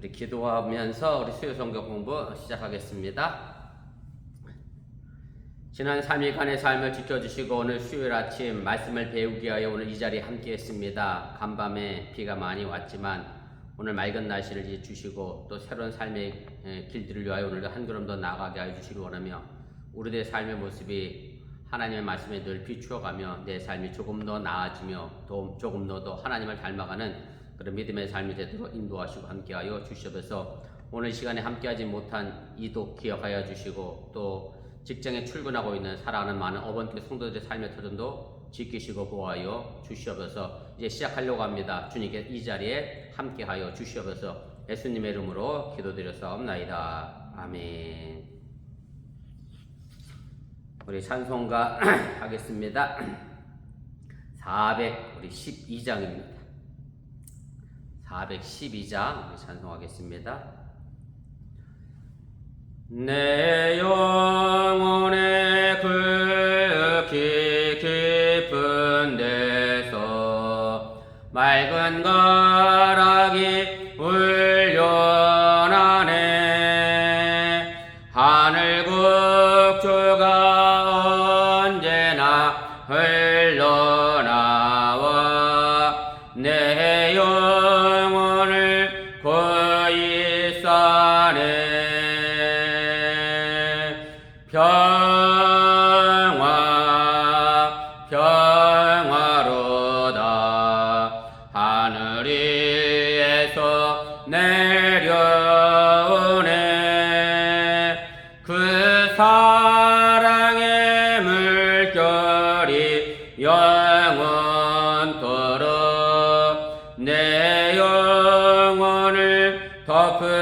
우리 기도하면서 우리 수요 성경 공부 시작하겠습니다. 지난 3일간의 삶을 지켜주시고 오늘 수요일 아침 말씀을 배우기 위하여 오늘 이 자리에 함께 했습니다. 간밤에 비가 많이 왔지만 오늘 맑은 날씨를 주시고 또 새로운 삶의 길들을 위하여 오늘도 한 걸음 더 나아가게 하여 주시기 원하며 우리들의 삶의 모습이 하나님의 말씀에 늘 비추어가며 내 삶이 조금 더 나아지며 또 조금 더 하나님을 닮아가는 그런 믿음의 삶이 되도록 인도하시고 함께하여 주시옵소서. 오늘 시간에 함께하지 못한 이도 기억하여 주시고 또 직장에 출근하고 있는 사랑하는 많은 어번교회 성도들의 삶의 터전도 지키시고 보호하여 주시옵소서. 이제 시작하려고 합니다. 주님께 이 자리에 함께하여 주시옵소서. 예수님의 이름으로 기도드렸사옵나이다. 아멘. 우리 찬송가 하겠습니다. 412장입니다. 412장 우리 찬송하겠습니다. 내 영혼의 극히 깊은 데서 맑은 가락이 울려나네. 하늘 국주가 언제나 흘러나와 내 영혼을 고이 싸네. 평화로다 하늘 위에서 내려오네. 그 사랑의 물결이 영원토록 내 영혼을 덮으소서.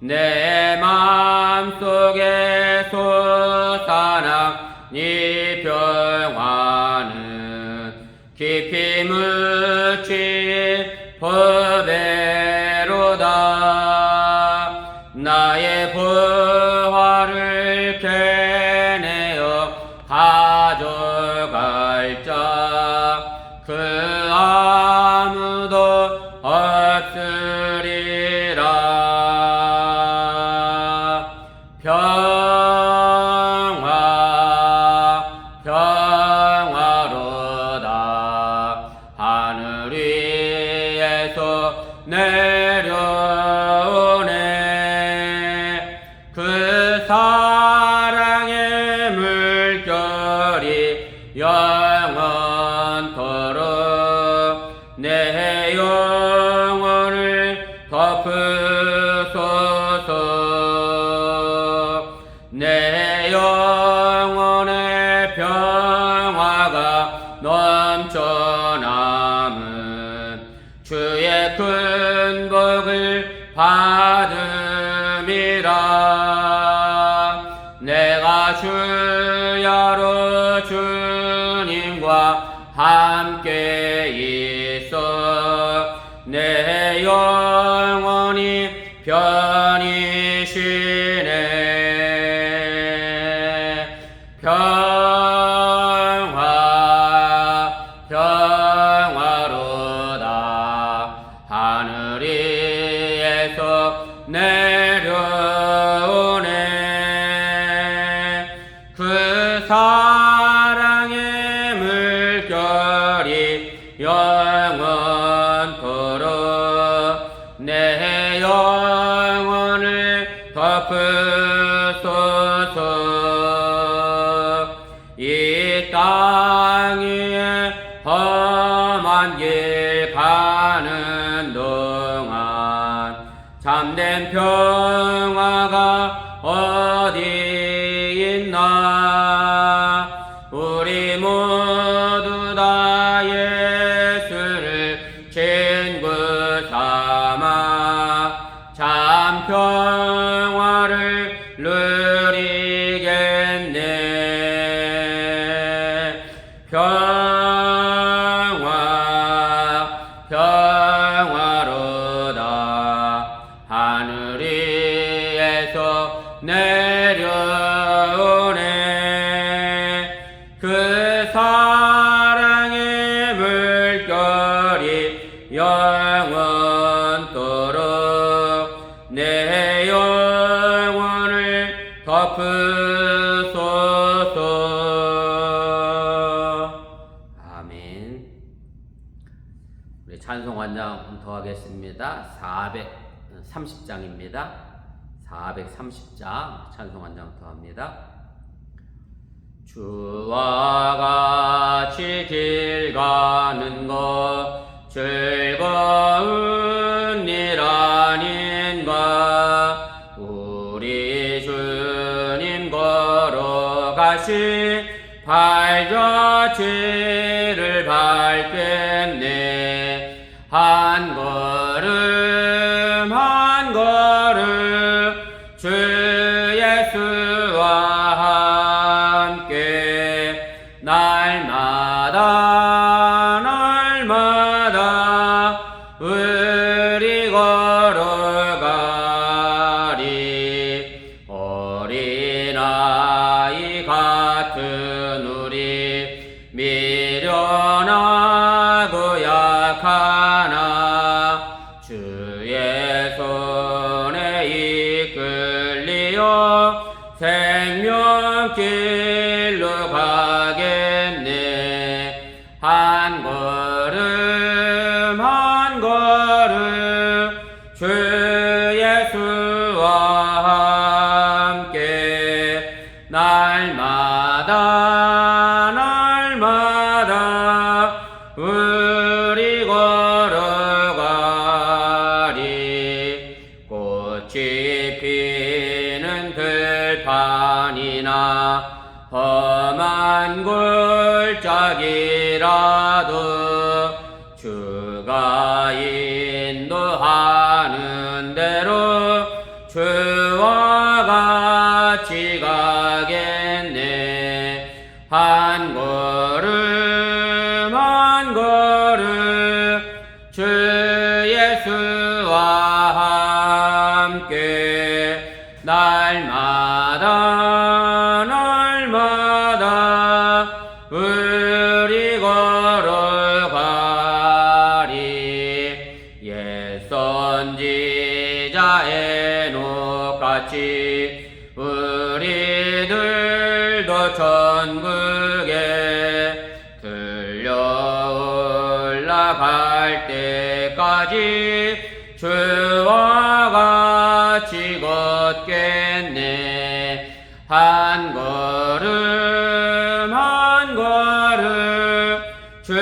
내 마음속에 솟아나 네 평화는 깊이 묻힌 법배로다. 나의 부활을 캐내어 가져갈 자 그 아무도 없으리라. 평화로다 하늘 위에서 내려오네. 그 사랑의 물결이 영원토록 내 영혼을 덮으소서. 내 영혼의 평화가 넘쳐남은 주의 큰 복을 받음이라. 내가 주야로 주님과 함께 있어 내 영혼이 편히 쉬네. 평화로다 하늘 위에서 내려오네. 그 사랑의 물결이 영원토록 내 영혼을 덮으소서. 이 땅 위에 험한 길 가는 동안 참된 평화가 어디 있나. 우리 모두 다 예수를 친구 삼아 참 평화를 누리겠네. 평화로다 하늘 위에서 내려오네. 그 사랑의 물결이 찬송 한 장 더 하겠습니다. 430장입니다. 430장 찬송 한 장 더 합니다. 주와 같이 길 가는 것 즐거운 일 아닌가. 우리 주님 걸어가시 발자취를 밟겠네. 한 걸음 한 걸음 주 예수와 함께 날마다 날마다 우리 걸어가리. 어린아이 같은 우리 미련하고 약하나 주의 손에 이끌리어 생명길로 가겠네. 한 걸음 한 걸음 주 예수와 함께 날마다 날마다 우리 걸어가리. 꽃이 피는 들판이나 험한 골짜기라도 주가 인도하는 대로 주와 같이 가겠네. 한 걸음 한 걸음 주 예수와 함께 날마다 날마다 우리 걸어가리. 옛 선지자 에녹같이 우리들도 천국에 들려 올라갈 때까지 주와 같이 걷겠네. 한 걸음 한 걸음 주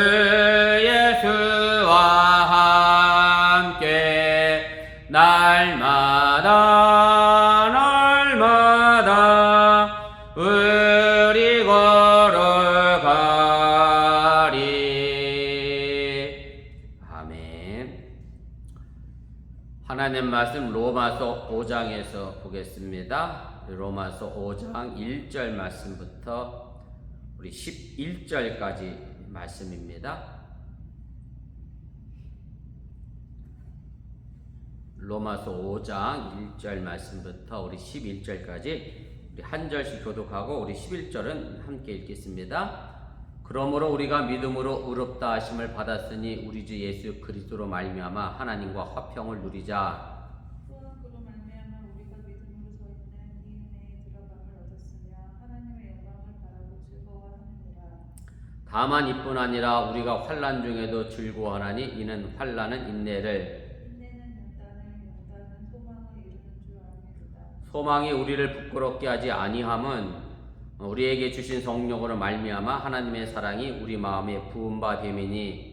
예수와 함께 날마다 날마다 우리 걸어가리. 아멘. 하나님 말씀 로마서 5장에서 보겠습니다. 로마서 5장 1절 말씀부터 우리 11절까지 말씀입니다. 로마서 5장 1절 말씀부터 우리 11절까지 우리 한 절씩 교독하고 우리 11절은 함께 읽겠습니다. 그러므로 우리가 믿음으로 의롭다 하심을 받았으니 우리 주 예수 그리스도로 말미암아 하나님과 화평을 누리자. 또한 그로 말미암아 우리가 믿음으로 저희는 이 은혜에 들어감을 얻었으며 하나님의 영광을 바라고 즐거워하느니라. 다만 이뿐 아니라 우리가 환난 중에도 즐거워하나니 이는 환난은 인내를, 인내는 연단을, 연단은 소망을 이루는 줄 아미로다. 소망이 우리를 부끄럽게 하지 아니함은 우리에게 주신 성령으로 말미암아 하나님의 사랑이 우리 마음에 부은 바 됨이니.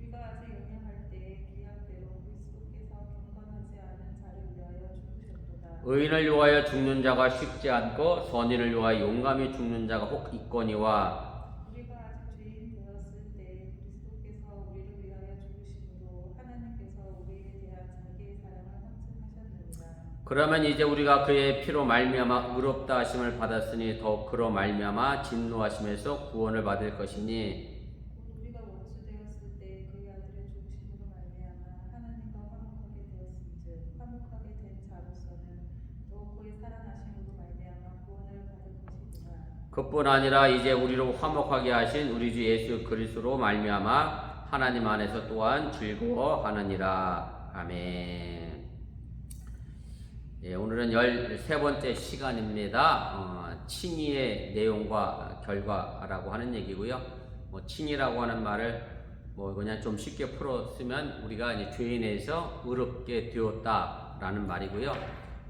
우리가 아직 연약할 때에 기약대로 그리스도께서 경건하지 않은 자를 위하여 죽으셨도다. 의인을 위하여 죽는 자가 쉽지 않고 선인을 위하여 용감히 죽는 자가 혹 있거니와. 우리가 아직 죄인 되었을 때 그리스도께서 우리를 위하여 죽으심으로 하나님께서 우리에 대한 자기의 사랑을 확증하셨느니라. 그러면 이제 우리가 그의 피로 말미암아 의롭다 하심을 받았으니 더욱 그로 말미암아 진노하심에서 구원을 받을 것이니. 곧 우리가 원수 되었을 때 그의 아들의 죽으심으로 말미암아 하나님과 화목하게 되었은즉 화목하게 된 자로서는 더욱 그의 살아나심으로 말미암아 구원을 받을 것이구나. 그뿐 아니라 이제 우리로 화목하게 하신 우리 주 예수 그리스도로 말미암아 하나님 안에서 또한 즐거워하느니라. 아멘. 예, 오늘은 13번째 시간입니다. 칭의의 내용과 결과라고 하는 얘기고요. 칭의라고 하는 말을 뭐 그냥 좀 쉽게 풀었으면 우리가 이제 죄인에서 의롭게 되었다라는 말이고요.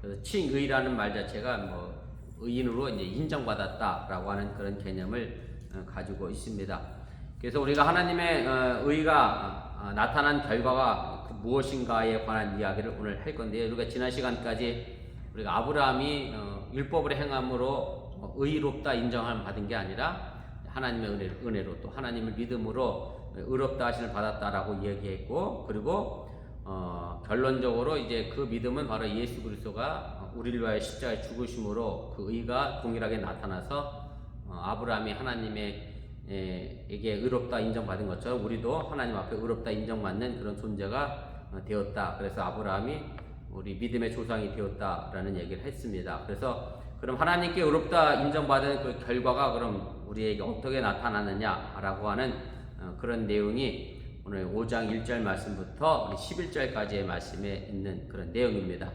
그래서 칭의라는 말 자체가 뭐 의인으로 이제 인정받았다라고 하는 그런 개념을 가지고 있습니다. 그래서 우리가 하나님의 의가 나타난 결과가 무엇인가에 관한 이야기를 오늘 할 건데요. 우리가 지난 시간까지 우리가 아브라함이 율법을 행함으로 의롭다 인정함을 받은 게 아니라 하나님의 은혜로 또 하나님을 믿음으로 의롭다 하심을 받았다라고 이야기했고, 그리고 결론적으로 이제 그 믿음은 바로 예수 그리스도가 우리를 위하여 십자가에 죽으심으로 그 의가 동일하게 나타나서 아브라함이 하나님에게 의롭다 인정받은 것처럼 우리도 하나님 앞에 의롭다 인정받는 그런 존재가 되었다. 그래서 아브라함이 우리 믿음의 조상이 되었다라는 얘기를 했습니다. 그래서 그럼 하나님께 의롭다 인정받은 그 결과가 그럼 우리에게 어떻게 나타나느냐라고 하는 그런 내용이 오늘 5장 1절 말씀부터 11절까지의 말씀에 있는 그런 내용입니다.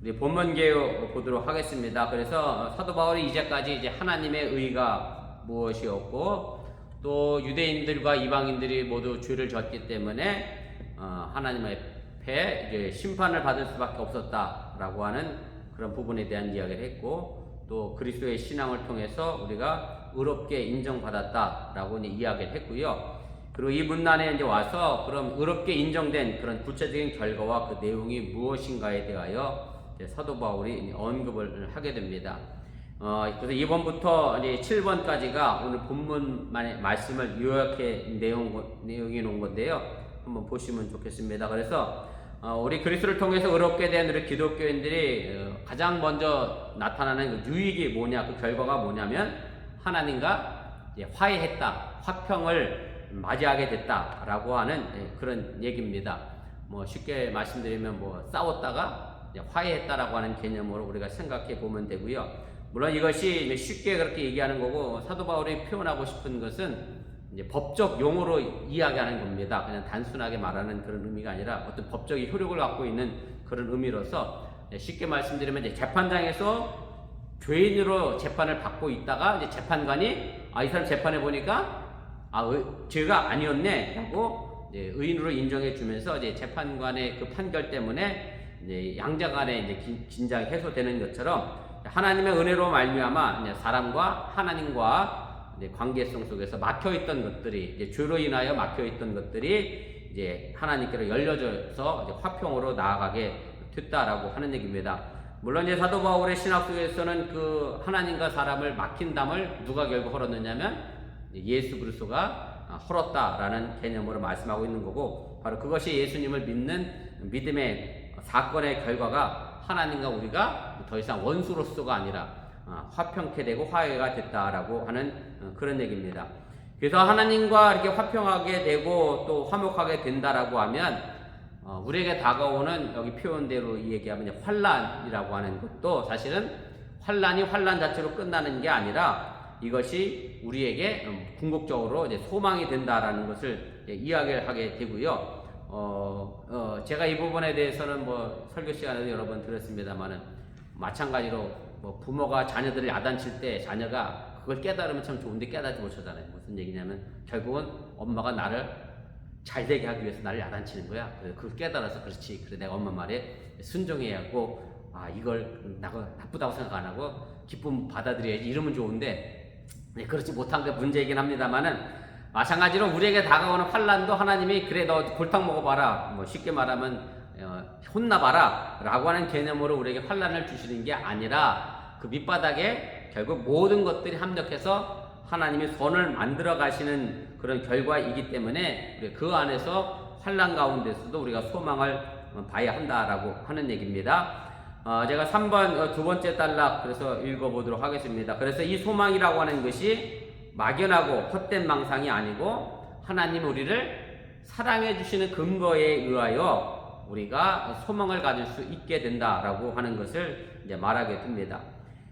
우리 본문계요 보도록 하겠습니다. 그래서 사도 바울이 이제까지 이제 하나님의 의가 무엇이었고 또 유대인들과 이방인들이 모두 죄를 졌기 때문에 하나님 앞에 이제 심판을 받을 수밖에 없었다라고 하는 그런 부분에 대한 이야기를 했고, 또 그리스도의 신앙을 통해서 우리가 의롭게 인정받았다라고 이야기를 했고요. 그리고 이 문단에 이제 와서 그럼 의롭게 인정된 그런 구체적인 결과와 그 내용이 무엇인가에 대하여 사도 바울이 언급을 하게 됩니다. 그래서 2번부터 이제 7번까지가 오늘 본문만의 말씀을 요약해 내용해 놓은 건데요. 한번 보시면 좋겠습니다. 그래서 우리 그리스도를 통해서 의롭게 된 우리 기독교인들이 가장 먼저 나타나는 그 유익이 뭐냐, 그 결과가 뭐냐면 하나님과 이제 화해했다, 화평을 맞이하게 됐다라고 하는 그런 얘기입니다. 뭐 쉽게 말씀드리면 뭐 싸웠다가 이제 화해했다라고 하는 개념으로 우리가 생각해 보면 되고요. 물론 이것이 쉽게 그렇게 얘기하는 거고, 사도 바울이 표현하고 싶은 것은 이제 법적 용어로 이야기하는 겁니다. 그냥 단순하게 말하는 그런 의미가 아니라 어떤 법적인 효력을 갖고 있는 그런 의미로서, 쉽게 말씀드리면 이제 재판장에서 죄인으로 재판을 받고 있다가 이제 재판관이 이 사람 재판해 보니까 죄가 아니었네 라고 이제 의인으로 인정해 주면서 이제 재판관의 그 판결 때문에 이제 양자간에 이제 긴장이 해소되는 것처럼 하나님의 은혜로 말미암아 이제 사람과 하나님과 이제 관계성 속에서 막혀있던 것들이, 이제 죄로 인하여 막혀있던 것들이 이제 하나님께로 열려져서 이제 화평으로 나아가게 됐다라고 하는 얘기입니다. 물론 이제 사도 바울의 신학 속에서는 그 하나님과 사람을 막힌 담을 누가 결국 헐었느냐면 예수 그리스도가 헐었다라는 개념으로 말씀하고 있는 거고, 바로 그것이 예수님을 믿는 믿음의 사건의 결과가 하나님과 우리가 더 이상 원수로서가 아니라 화평케 되고 화해가 됐다라고 하는 그런 얘기입니다. 그래서 하나님과 이렇게 화평하게 되고 또 화목하게 된다라고 하면 우리에게 다가오는, 여기 표현대로 얘기하면 환난이라고 하는 것도 사실은 환난이 환난 자체로 끝나는 게 아니라 이것이 우리에게 궁극적으로 이제 소망이 된다라는 것을 이야기를 하게 되고요. 제가 이 부분에 대해서는 뭐 설교 시간에도 여러 번 들었습니다만은, 마찬가지로 뭐 부모가 자녀들을 야단칠 때 자녀가 그걸 깨달으면 참 좋은데 깨닫지 못하잖아요. 무슨 얘기냐면 결국은 엄마가 나를 잘되게 하기 위해서 나를 야단치는 거야. 그래서 그걸 깨달아서 그렇지, 그래 내가 엄마 말에 순종해야 하고 이걸 나쁘다고 생각 안 하고 기쁨 받아들여야지 이러면 좋은데, 그렇지 못한 게 문제이긴 합니다만은, 마찬가지로 우리에게 다가오는 환난도 하나님이 그래 너 골탕 먹어봐라, 뭐 쉽게 말하면 혼나봐라 라고 하는 개념으로 우리에게 환난을 주시는 게 아니라 그 밑바닥에 결국 모든 것들이 합력해서 하나님이 선을 만들어 가시는 그런 결과이기 때문에 우리 그 안에서 환난 가운데서도 우리가 소망을 봐야 한다라고 하는 얘기입니다. 제가 3번 두 번째 단락 그래서 읽어보도록 하겠습니다. 그래서 이 소망이라고 하는 것이 막연하고 헛된 망상이 아니고 하나님 우리를 사랑해 주시는 근거에 의하여 우리가 소망을 가질 수 있게 된다라고 하는 것을 이제 말하게 됩니다.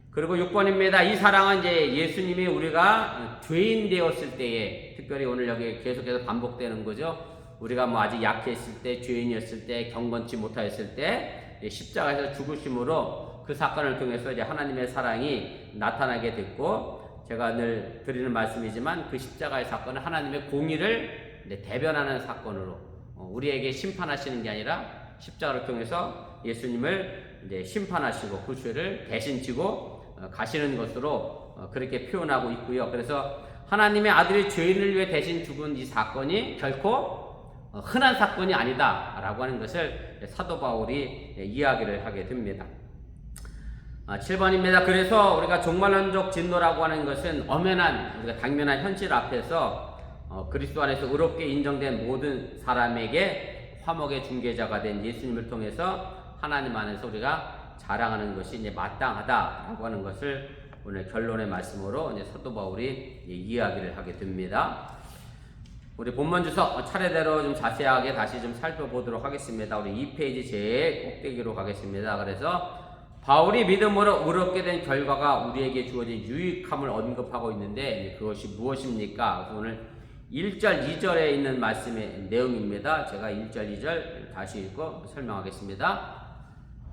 그리고 6번입니다. 이 사랑은 이제 예수님이 우리가 죄인 되었을 때에, 특별히 오늘 여기 계속해서 반복되는 거죠. 우리가 뭐 아직 약했을 때, 죄인이었을 때, 경건치 못하였을 때 십자가에서 죽으심으로 그 사건을 통해서 이제 하나님의 사랑이 나타나게 됐고, 제가 늘 드리는 말씀이지만 그 십자가의 사건은 하나님의 공의를 이제 대변하는 사건으로 우리에게 심판하시는 게 아니라 십자가를 통해서 예수님을 이제 심판하시고 그 죄를 대신 지고 가시는 것으로 그렇게 표현하고 있고요. 그래서 하나님의 아들이 죄인을 위해 대신 죽은 이 사건이 결코 흔한 사건이 아니다라고 하는 것을 사도 바울이 이야기를 하게 됩니다. 7번입니다. 그래서 우리가 종말론적 진노라고 하는 것은 엄연한 우리가 당면한 현실 앞에서 그리스도 안에서 의롭게 인정된 모든 사람에게 화목의 중개자가 된 예수님을 통해서 하나님 안에서 우리가 자랑하는 것이 이제 마땅하다라고 하는 것을 오늘 결론의 말씀으로 이제 사도 바울이 이야기를 하게 됩니다. 우리 본문 주석 차례대로 좀 자세하게 다시 좀 살펴보도록 하겠습니다. 우리 2페이지 제일 꼭대기로 가겠습니다. 그래서 바울이 믿음으로 의롭게 된 결과가 우리에게 주어진 유익함을 언급하고 있는데 그것이 무엇입니까? 그래서 오늘 1절, 2절에 있는 말씀의 내용입니다. 제가 1절, 2절 다시 읽고 설명하겠습니다.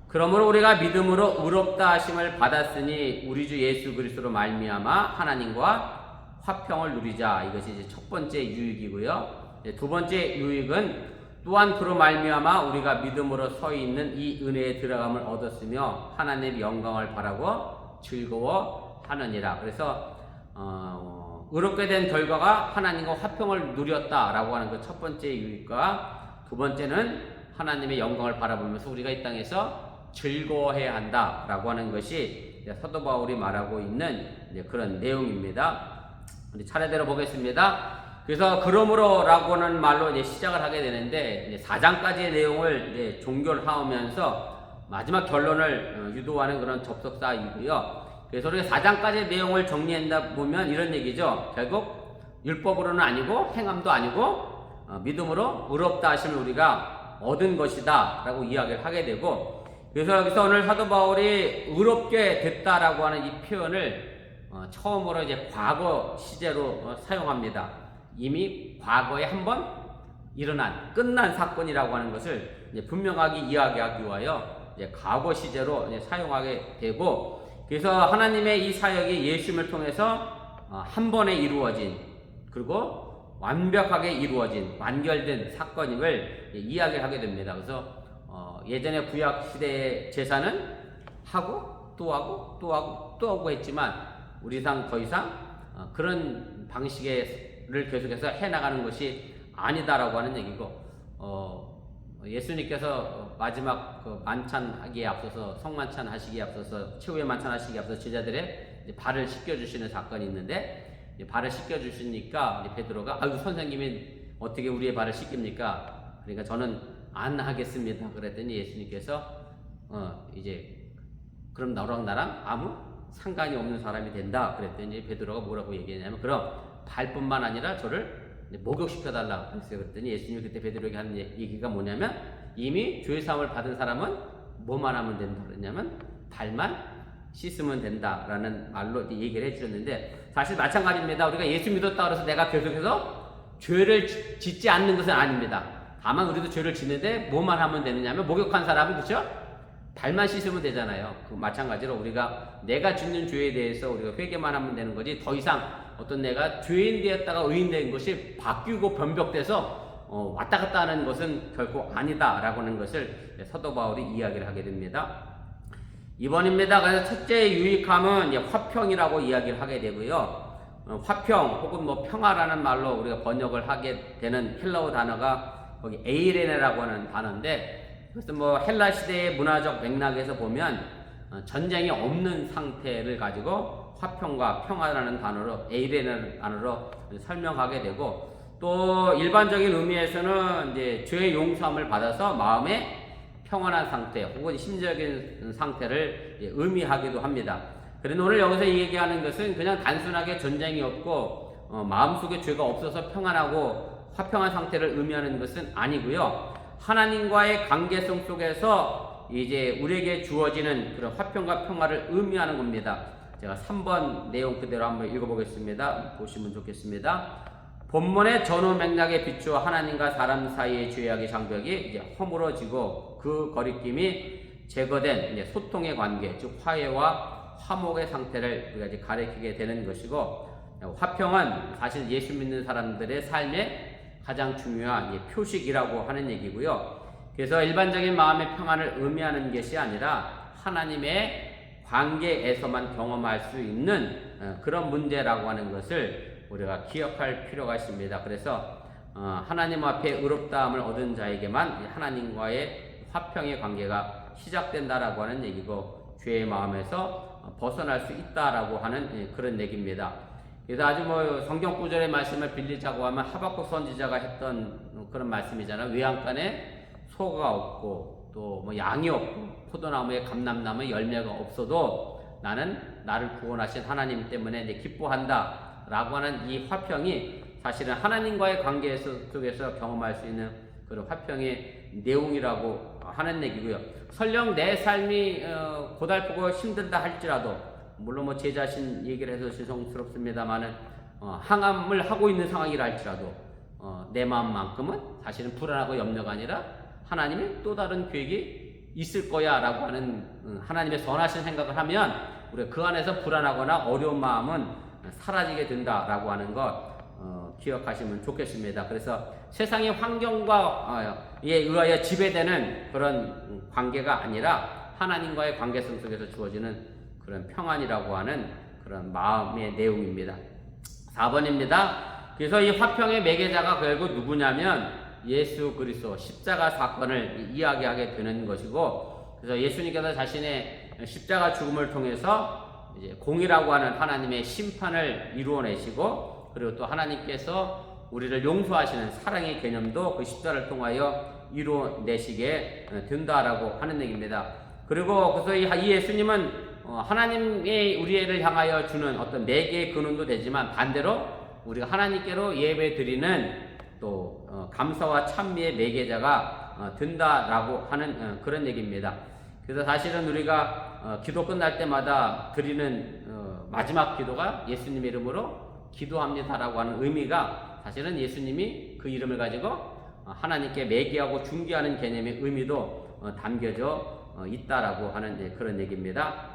그러므로 우리가 믿음으로 의롭다 하심을 받았으니 우리 주 예수 그리스도로 말미암아 하나님과 화평을 누리자. 이것이 이제 첫 번째 유익이고요. 두 번째 유익은 또한 그로 말미암아 우리가 믿음으로 서 있는 이 은혜에 들어감을 얻었으며 하나님의 영광을 바라고 즐거워하느니라. 그래서 의롭게 된 결과가 하나님과 화평을 누렸다라고 하는 그 첫 번째 유익과 두 번째는 하나님의 영광을 바라보면서 우리가 이 땅에서 즐거워해야 한다라고 하는 것이 사도 바울이 말하고 있는 그런 내용입니다. 우리 차례대로 보겠습니다. 그래서 그러므로라고는 말로 이제 시작을 하게 되는데 이제 4장까지의 내용을 이제 종교를 하면서 마지막 결론을 유도하는 그런 접속사이고요. 그래서 우리가 4장까지의 내용을 정리한다 보면 이런 얘기죠. 결국 율법으로는 아니고 행함도 아니고 믿음으로 의롭다 하심을 우리가 얻은 것이다 라고 이야기를 하게 되고, 그래서 여기서 오늘 사도 바울이 의롭게 됐다라고 하는 이 표현을 처음으로 이제 과거 시제로 사용합니다. 이미 과거에 한번 일어난 끝난 사건이라고 하는 것을 이제 분명하게 이야기하기 위하여 이제 과거 시제로 이제 사용하게 되고, 그래서 하나님의 이 사역이 예수님을 통해서 한 번에 이루어진 그리고 완벽하게 이루어진 완결된 사건임을 이야기하게 됩니다. 그래서 예전에 구약 시대의 제사는 하고 또 하고 또 하고 또 하고 했지만 우리상 더 이상 그런 방식을 계속해서 해나가는 것이 아니다라고 하는 얘기고, 예수님께서 마지막 그 만찬하기에 앞서서 성만찬 하시기에 앞서서 최후의 만찬 하시기에 앞서서 제자들의 발을 씻겨주시는 사건이 있는데, 발을 씻겨주시니까 베드로가 아유 선생님이 어떻게 우리의 발을 씻깁니까? 그러니까 저는 안 하겠습니다. 그랬더니 예수님께서 이제 그럼 너랑 나랑 아무 상관이 없는 사람이 된다. 그랬더니 베드로가 뭐라고 얘기했냐면 그럼 발뿐만 아니라 저를 목욕시켜달라 그랬어요. 그랬더니 예수님이 그때 베드로에게 하는 얘기가 뭐냐면 이미 죄 사함을 받은 사람은 뭐만 하면 된다 그랬냐면 발만 씻으면 된다라는 말로 얘기를 해주셨는데, 사실 마찬가지입니다. 우리가 예수 믿었다 그래서 내가 계속해서 죄를 짓지 않는 것은 아닙니다. 다만 우리도 죄를 짓는데 뭐만 하면 되느냐면 목욕한 사람은 그렇죠? 발만 씻으면 되잖아요. 그 마찬가지로 우리가 내가 짓는 죄에 대해서 우리가 회개만 하면 되는 거지, 더 이상 어떤 내가 죄인 되었다가 의인 된 것이 바뀌고 변벽돼서 왔다 갔다 하는 것은 결코 아니다라고 하는 것을 사도 바울이 이야기를 하게 됩니다. 2번입니다. 그래서 첫째 유익함은 화평이라고 이야기를 하게 되고요. 화평 혹은 뭐 평화라는 말로 우리가 번역을 하게 되는 헬라어 단어가 거기 에이레네라고 하는 단어인데, 그래서 뭐 헬라 시대의 문화적 맥락에서 보면 전쟁이 없는 상태를 가지고 화평과 평화라는 단어로 에이레네라는 단어로 설명하게 되고, 또 일반적인 의미에서는 이제 죄의 용서함을 받아서 마음의 평안한 상태 혹은 심리적인 상태를 의미하기도 합니다. 그런데 오늘 여기서 얘기하는 것은 그냥 단순하게 전쟁이 없고 마음속에 죄가 없어서 평안하고 화평한 상태를 의미하는 것은 아니고요. 하나님과의 관계성 속에서 이제 우리에게 주어지는 그런 화평과 평화를 의미하는 겁니다. 제가 3번 내용 그대로 한번 읽어보겠습니다. 보시면 좋겠습니다. 본문의 전후 맥락에 비추어 하나님과 사람 사이의 죄악의 장벽이 이제 허물어지고 그 거리낌이 제거된 이제 소통의 관계, 즉 화해와 화목의 상태를 우리가 이제 가리키게 되는 것이고, 화평은 사실 예수 믿는 사람들의 삶의 가장 중요한 표식이라고 하는 얘기고요. 그래서 일반적인 마음의 평안을 의미하는 것이 아니라 하나님의 관계에서만 경험할 수 있는 그런 문제라고 하는 것을 우리가 기억할 필요가 있습니다. 그래서 하나님 앞에 의롭다함을 얻은 자에게만 하나님과의 화평의 관계가 시작된다라고 하는 얘기고, 죄의 마음에서 벗어날 수 있다라고 하는 그런 얘기입니다. 그래서 아주 성경 구절의 말씀을 빌리자고 하면 하박국 선지자가 했던 그런 말씀이잖아요. 외양간에 소가 없고 또 양이 없고 포도나무에 감람나무에 열매가 없어도 나는 나를 구원하신 하나님 때문에 기뻐한다 라고 하는 이 화평이 사실은 하나님과의 관계 속에서 경험할 수 있는 그런 화평의 내용이라고 하는 얘기고요. 설령 내 삶이 고달프고 힘들다 할지라도, 물론 제 자신 얘기를 해서 죄송스럽습니다만은 항암을 하고 있는 상황이라 할지라도 내 마음만큼은 사실은 불안하고 염려가 아니라 하나님의 또 다른 계획이 있을 거야 라고 하는 하나님의 선하신 생각을 하면 우리가 그 안에서 불안하거나 어려운 마음은 사라지게 된다라고 하는 것 기억하시면 좋겠습니다. 그래서 세상의 환경과 의하여 지배되는 그런 관계가 아니라 하나님과의 관계성 속에서 주어지는 그런 평안이라고 하는 그런 마음의 내용입니다. 4번입니다. 그래서 이 화평의 매개자가 결국 누구냐면 예수 그리스도 십자가 사건을 이야기하게 되는 것이고, 그래서 예수님께서 자신의 십자가 죽음을 통해서 이제 공의라고 하는 하나님의 심판을 이루어내시고, 그리고 또 하나님께서 우리를 용서하시는 사랑의 개념도 그 십자가를 통하여 이루어내시게 된다라고 하는 얘기입니다. 그리고 그래서 이 예수님은 하나님의 우리를 향하여 주는 어떤 매개의 근원도 되지만, 반대로 우리가 하나님께로 예배 드리는 또 감사와 찬미의 매개자가 된다라고 하는 그런 얘기입니다. 그래서 사실은 우리가 기도 끝날 때마다 드리는 마지막 기도가 예수님의 이름으로 기도합니다라고 하는 의미가, 사실은 예수님이 그 이름을 가지고 하나님께 매개하고 중개하는 개념의 의미도 담겨져 있다라고 하는 그런 얘기입니다.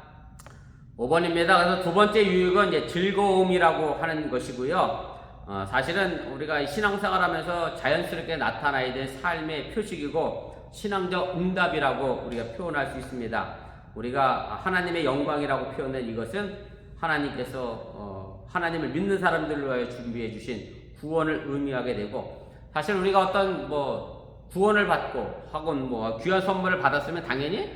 5번입니다. 그래서 두 번째 유익은 이제 즐거움이라고 하는 것이고요. 사실은 우리가 신앙생활 하면서 자연스럽게 나타나야 될 삶의 표식이고 신앙적 응답이라고 우리가 표현할 수 있습니다. 우리가 하나님의 영광이라고 표현된 이것은 하나님께서 하나님을 믿는 사람들을 위하여 준비해 주신 구원을 의미하게 되고, 사실 우리가 어떤 구원을 받고 혹은 귀한 선물을 받았으면 당연히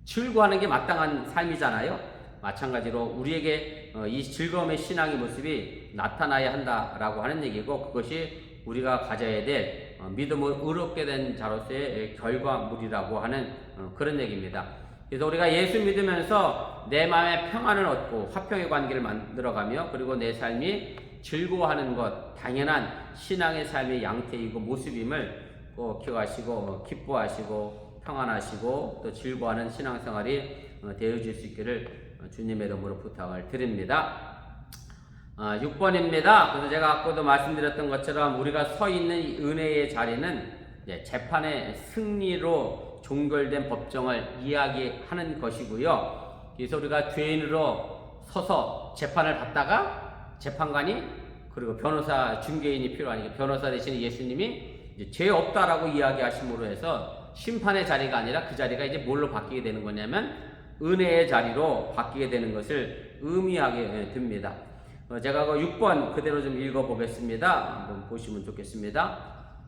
즐거워하는 게 마땅한 삶이잖아요. 마찬가지로 우리에게 이 즐거움의 신앙의 모습이 나타나야 한다라고 하는 얘기고, 그것이 우리가 가져야 될 믿음을 의롭게 된 자로서의 결과물이라고 하는 그런 얘기입니다. 그래서 우리가 예수 믿으면서 내 마음에 평안을 얻고 화평의 관계를 만들어가며, 그리고 내 삶이 즐거워하는 것, 당연한 신앙의 삶의 양태이고 모습임을 꼭 기억하시고 기뻐하시고 평안하시고 또 즐거워하는 신앙생활이 되어질 수 있기를 주님의 이름으로 부탁을 드립니다. 6번입니다. 그래서 제가 아까도 말씀드렸던 것처럼 우리가 서 있는 이 은혜의 자리는 재판의 승리로 종결된 법정을 이야기하는 것이고요. 그래서 우리가 죄인으로 서서 재판을 받다가 재판관이 그리고 변호사, 중개인이 필요하니까 변호사 대신 예수님이 이제 죄 없다라고 이야기하심으로 해서 심판의 자리가 아니라 그 자리가 이제 뭘로 바뀌게 되는 거냐면 은혜의 자리로 바뀌게 되는 것을 의미하게 됩니다. 제가 그 6번 그대로 좀 읽어보겠습니다. 한번 보시면 좋겠습니다.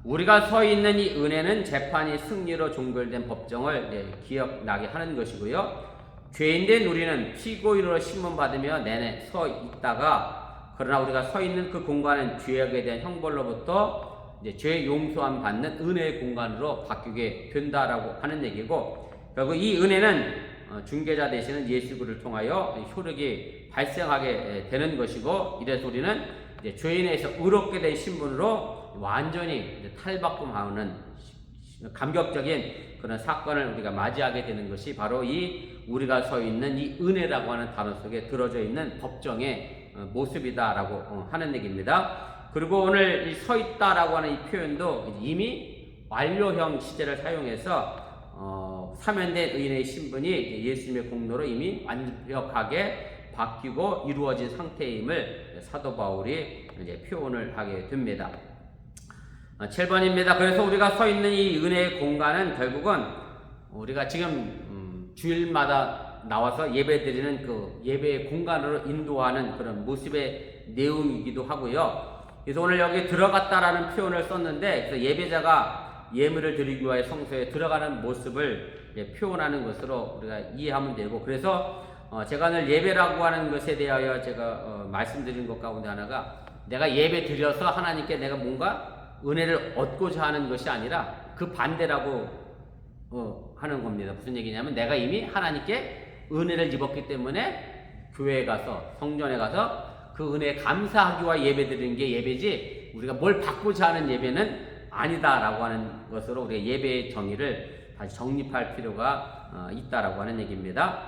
우리가 서 있는 이 은혜는 재판이 승리로 종결된 법정을 기억나게 하는 것이고요. 죄인된 우리는 피고인으로 신문받으며 내내 서 있다가, 그러나 우리가 서 있는 그 공간은 죄악에 대한 형벌로부터 이제 죄 용서함 받는 은혜의 공간으로 바뀌게 된다라고 하는 얘기고, 결국 이 은혜는 중개자 되시는 예수 그리스도를 통하여 효력이 발생하게 되는 것이고, 이래서 우리는 이제 죄인에서 의롭게 된 신분으로 완전히 탈바꿈하는 감격적인 그런 사건을 우리가 맞이하게 되는 것이 바로 이 우리가 서 있는 이 은혜라고 하는 단어 속에 들어져 있는 법정의 모습이다라고 하는 얘기입니다. 그리고 오늘 이 서 있다라고 하는 이 표현도 이미 완료형 시제를 사용해서 사면된 의인의 신분이 예수님의 공로로 이미 완벽하게 바뀌고 이루어진 상태임을 사도 바울이 이제 표현을 하게 됩니다. 7번입니다. 그래서 우리가 서 있는 이 은혜의 공간은 결국은 우리가 지금 주일마다 나와서 예배드리는 그 예배의 공간으로 인도하는 그런 모습의 내용이기도 하고요. 그래서 오늘 여기 들어갔다라는 표현을 썼는데, 그래서 예배자가 예물을 드리기 위하여 성소에 들어가는 모습을 표현하는 것으로 우리가 이해하면 되고, 그래서 제가 오늘 예배라고 하는 것에 대하여 제가 말씀드린 것 가운데 하나가, 내가 예배 드려서 하나님께 내가 뭔가 은혜를 얻고자 하는 것이 아니라 그 반대라고 하는 겁니다. 무슨 얘기냐면, 내가 이미 하나님께 은혜를 입었기 때문에 교회에 가서, 성전에 가서 그 은혜에 감사하기와 예배 드리는 게 예배지, 우리가 뭘 받고자 하는 예배는 아니다라고 하는 것으로 우리가 예배의 정의를 다시 정립할 필요가 있다라고 하는 얘기입니다.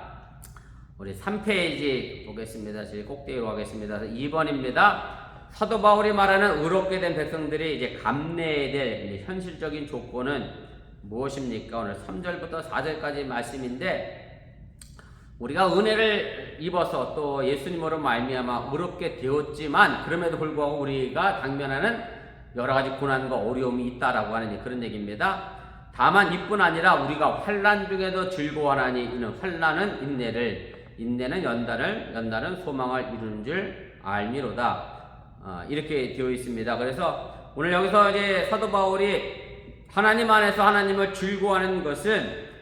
우리 3페이지 보겠습니다. 저희 꼭대기로 가겠습니다. 2번입니다. 사도 바울이 말하는 의롭게 된 백성들이 이제 감내해야 될 현실적인 조건은 무엇입니까? 오늘 3절부터 4절까지 말씀인데, 우리가 은혜를 입어서 또 예수님으로 말미암아 의롭게 되었지만, 그럼에도 불구하고 우리가 당면하는 여러 가지 고난과 어려움이 있다라고 하는 그런 얘기입니다. 다만 이뿐 아니라 우리가 환난 중에도 즐거워하나니 이는 환난은 인내는 연단은 소망을 이루는 줄 알미로다. 이렇게 되어 있습니다. 그래서 오늘 여기서 이제 사도 바울이 하나님 안에서 하나님을 즐거워하는 것은,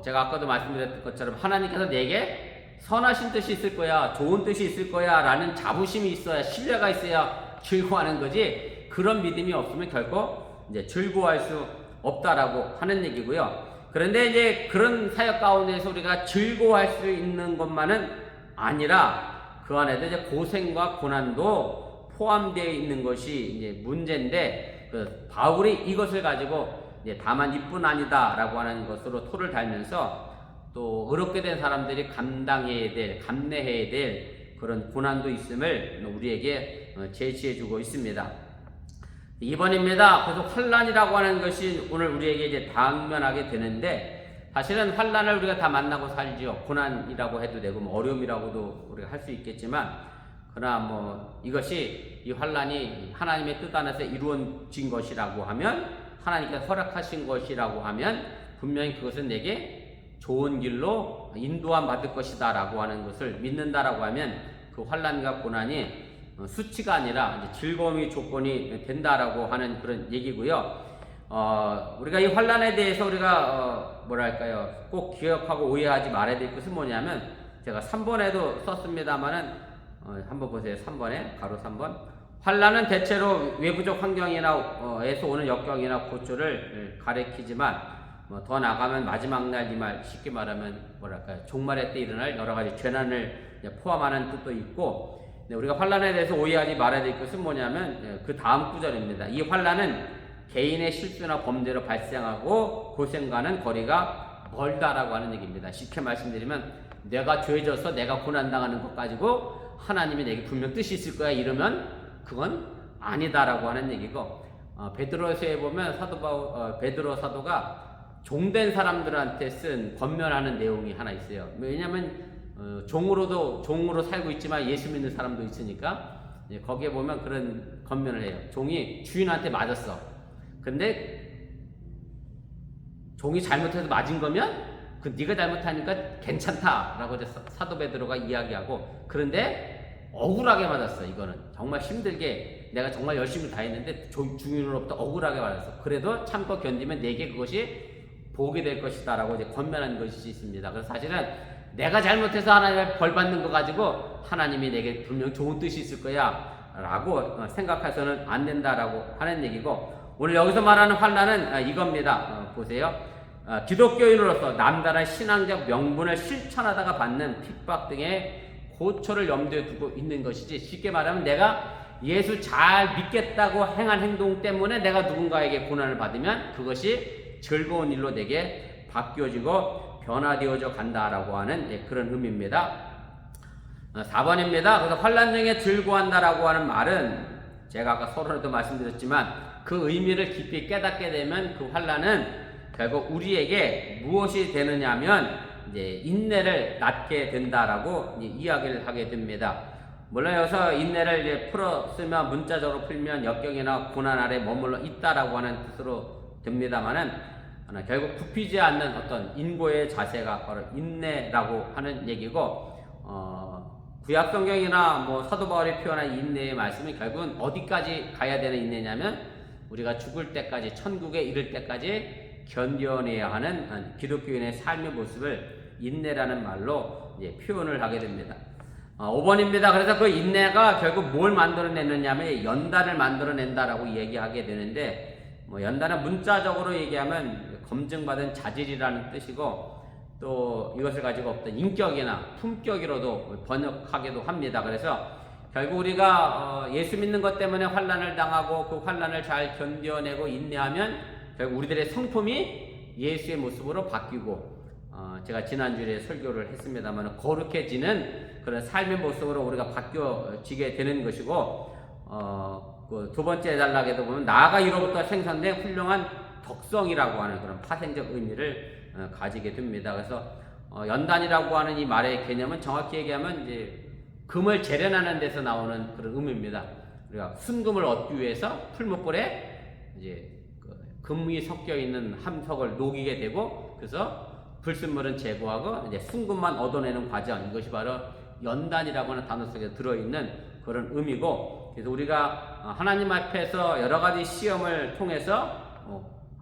제가 아까도 말씀드렸던 것처럼 하나님께서 내게 선하신 뜻이 있을 거야, 좋은 뜻이 있을 거야 라는 자부심이 있어야, 신뢰가 있어야 즐거워하는 거지, 그런 믿음이 없으면 결코 이제 즐거워할 수 없다라고 하는 얘기고요. 그런데 이제 그런 사역 가운데서 우리가 즐거워할 수 있는 것만은 아니라 그 안에도 이제 고생과 고난도 포함되어 있는 것이 이제 문제인데, 바울이 이것을 가지고 이제 다만 이뿐 아니다라고 하는 것으로 토를 달면서, 또 의롭게 된 사람들이 감당해야 될, 감내해야 될 그런 고난도 있음을 우리에게 제시해주고 있습니다. 2번입니다. 그래서 환난이라고 하는 것이 오늘 우리에게 이제 당면하게 되는데, 사실은 환난을 우리가 다 만나고 살지요. 고난이라고 해도 되고 어려움이라고도 우리가 할 수 있겠지만, 그러나 이것이, 이 환난이 하나님의 뜻 안에서 이루어진 것이라고 하면, 하나님께서 허락하신 것이라고 하면 분명히 그것은 내게 좋은 길로 인도함 받을 것이다 라고 하는 것을 믿는다라고 하면, 그 환난과 고난이 수치가 아니라 이제 즐거움의 조건이 된다라고 하는 그런 얘기고요. 우리가 이 환난에 대해서 우리가 꼭 기억하고 오해하지 말아야 될 것은 뭐냐면, 제가 3번에도 썼습니다만은 한번 보세요. 3번에 가로 3번. 환난은 대체로 외부적 환경이나 에서 오는 역경이나 고초를 가리키지만, 더 나가면 마지막 날, 이 말 쉽게 말하면 종말의 때 일어날 여러 가지 재난을 포함하는 뜻도 있고, 우리가 환난에 대해서 오해하지 말아야 될 것은 뭐냐면 그 다음 구절입니다. 이 환난은 개인의 실수나 범죄로 발생하고 고생과는 거리가 멀다라고 하는 얘기입니다. 쉽게 말씀드리면, 내가 죄져서 내가 고난당하는 것 가지고 하나님이 내게 분명 뜻이 있을 거야 이러면 그건 아니다라고 하는 얘기고, 베드로서에 보면 베드로 사도가 종된 사람들한테 쓴 권면하는 내용이 하나 있어요. 왜냐하면 종으로 살고 있지만 예수 믿는 사람도 있으니까, 거기에 보면 그런 권면을 해요. 종이 주인한테 맞았어. 근데 종이 잘못해서 맞은 거면 네가 잘못하니까 괜찮다라고 사도 베드로가 이야기하고, 그런데 억울하게 맞았어. 이거는 정말 힘들게 내가 정말 열심히 다 했는데 주인으로부터 억울하게 맞았어. 그래도 참고 견디면 내게 그것이 복이 될 것이다 라고 이제 권면한 것이 있습니다. 그래서 사실은 내가 잘못해서 하나님의 벌 받는 거 가지고 하나님이 내게 분명 좋은 뜻이 있을 거야 라고 생각해서는 안 된다라고 하는 얘기고, 오늘 여기서 말하는 환난은 이겁니다. 보세요. 기독교인으로서 남다른 신앙적 명분을 실천하다가 받는 핍박 등의 고초를 염두에 두고 있는 것이지, 쉽게 말하면 내가 예수 잘 믿겠다고 행한 행동 때문에 내가 누군가에게 고난을 받으면 그것이 즐거운 일로 내게 바뀌어지고 변화되어져 간다라고 하는 그런 의미입니다. 4번입니다. 그래서 환난 중에 즐거워한다라고 하는 말은, 제가 아까 서론에도 말씀드렸지만 그 의미를 깊이 깨닫게 되면 그 환난은 결국 우리에게 무엇이 되느냐면 이제 인내를 낳게 된다라고 이야기를 하게 됩니다. 물론 여기서 인내를 이제 풀어 쓰면 문자적으로 풀면 역경이나 고난 아래 머물러 있다라고 하는 뜻으로 됩니다만은 결국 굽히지 않는 어떤 인고의 자세가 바로 인내라고 하는 얘기고, 구약 성경이나 뭐 사도 바울이 표현한 인내의 말씀은 결국은 어디까지 가야 되는 인내냐면 우리가 죽을 때까지, 천국에 이를 때까지 견뎌내야 하는 기독교인의 삶의 모습을 인내라는 말로 이제 표현을 하게 됩니다. 5번입니다. 그래서 그 인내가 결국 뭘 만들어내느냐면 연단을 만들어낸다라고 얘기하게 되는데, 뭐 연단은 문자적으로 얘기하면 검증받은 자질이라는 뜻이고, 또 이것을 가지고 어떤 인격이나 품격이로도 번역하기도 합니다. 그래서 결국 우리가 예수 믿는 것 때문에 환난을 당하고 그 환난을 잘 견뎌내고 인내하면 결국 우리들의 성품이 예수의 모습으로 바뀌고, 제가 지난주에 설교를 했습니다만 거룩해지는 그런 삶의 모습으로 우리가 바뀌어지게 되는 것이고, 그 두 번째 단락에도 보면 나아가 이로부터 생산된 훌륭한 덕성이라고 하는 그런 파생적 의미를 가지게 됩니다. 그래서 연단이라고 하는 이 말의 개념은 정확히 얘기하면 이제 금을 재련하는 데서 나오는 그런 의미입니다. 우리가 순금을 얻기 위해서 풀목불에 이제 금이 섞여 있는 함석을 녹이게 되고, 그래서 불순물은 제거하고 이제 순금만 얻어내는 과정, 이것이 바로 연단이라고 하는 단어 속에 들어있는 그런 의미고, 그래서 우리가 하나님 앞에서 여러 가지 시험을 통해서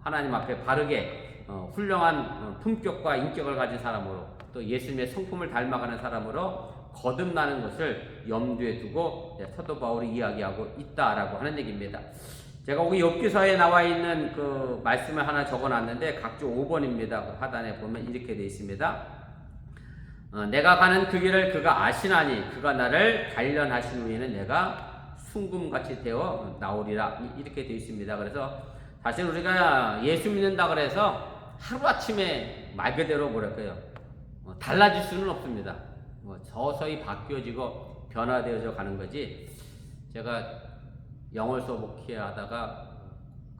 하나님 앞에 바르게 훌륭한 품격과 인격을 가진 사람으로, 또 예수님의 성품을 닮아가는 사람으로 거듭나는 것을 염두에 두고 사도 바울이 이야기하고 있다라고 하는 얘기입니다. 제가 여기 욥기서에 나와 있는 그 말씀을 하나 적어놨는데 각주 5번입니다. 그 하단에 보면 이렇게 되어 있습니다. 내가 가는 그 길을 그가 아시나니 그가 나를 단련하신 후에는 내가 순금같이 되어 나오리라, 이렇게 되어 있습니다. 그래서 사실 우리가 예수 믿는다 그래서 하루아침에 말 그대로 뭐랄까요, 달라질 수는 없습니다. 서서히 바뀌어지고 변화되어져 가는 거지. 제가 영월 수업 목회하다가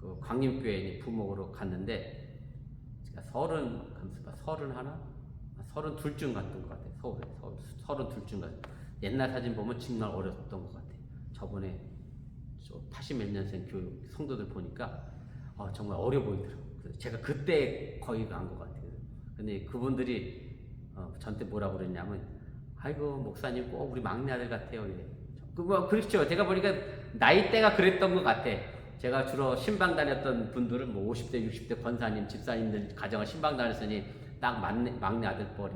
그 광림교회 부목으로 갔는데 제가 32쯤 갔던 것 같아요. 서울에 32쯤 갔어요. 옛날 사진 보면 정말 어렸던 것 같아요. 저번에 80몇 년생 교육 성도들 보니까 정말 어려 보이더라고요. 그래서 제가 그때 거의 간 것 같아요. 근데 그분들이 저한테 뭐라고 그랬냐면, 아이고 목사님 꼭 우리 막내 아들 같아요. 그렇죠. 제가 보니까 나이대가 그랬던 것 같아. 제가 주로 신방 다녔던 분들은 뭐 50대, 60대 권사님, 집사님들 가정을 신방 다녔으니 딱 막내 아들 뻘이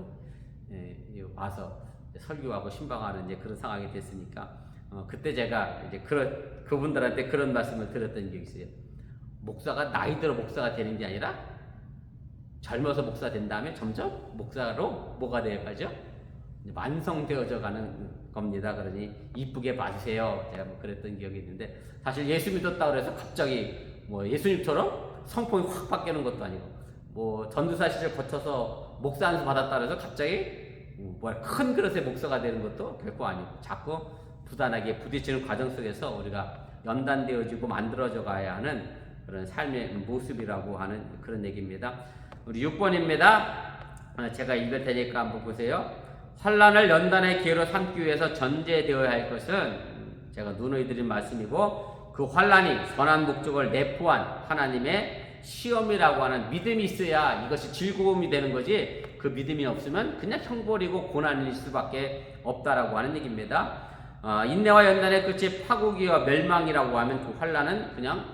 와서 설교하고 신방하는 이제 그런 상황이 됐으니까, 그때 제가 이제 그분들한테 그런 말씀을 들었던 적이 있어요. 목사가 나이 들어 목사가 되는 게 아니라 젊어서 목사 된 다음에 점점 목사로 뭐가 되어가죠? 완성되어져 가는 겁니다. 그러니 이쁘게 봐주세요. 제가 뭐 그랬던 기억이 있는데, 사실 예수 믿었다 그래서 갑자기 뭐 예수님처럼 성품이 확 바뀌는 것도 아니고, 뭐 전도사 시절 거쳐서 목사 안수 받았다 그래서 갑자기 큰 그릇의 목사가 되는 것도 결코 아니고, 자꾸 부단하게 부딪히는 과정 속에서 우리가 연단되어지고 만들어져 가야 하는 그런 삶의 모습이라고 하는 그런 얘기입니다. 우리 6번입니다. 제가 읽을 테니까 한번 보세요. 환난을 연단의 기회로 삼기 위해서 전제되어야 할 것은, 제가 누누이 드린 말씀이고, 그 환난이 선한 목적을 내포한 하나님의 시험이라고 하는 믿음이 있어야 이것이 즐거움이 되는 거지, 그 믿음이 없으면 그냥 형벌이고 고난일 수밖에 없다라고 하는 얘기입니다. 인내와 연단의 끝이 파국이와 멸망이라고 하면 그 환난은 그냥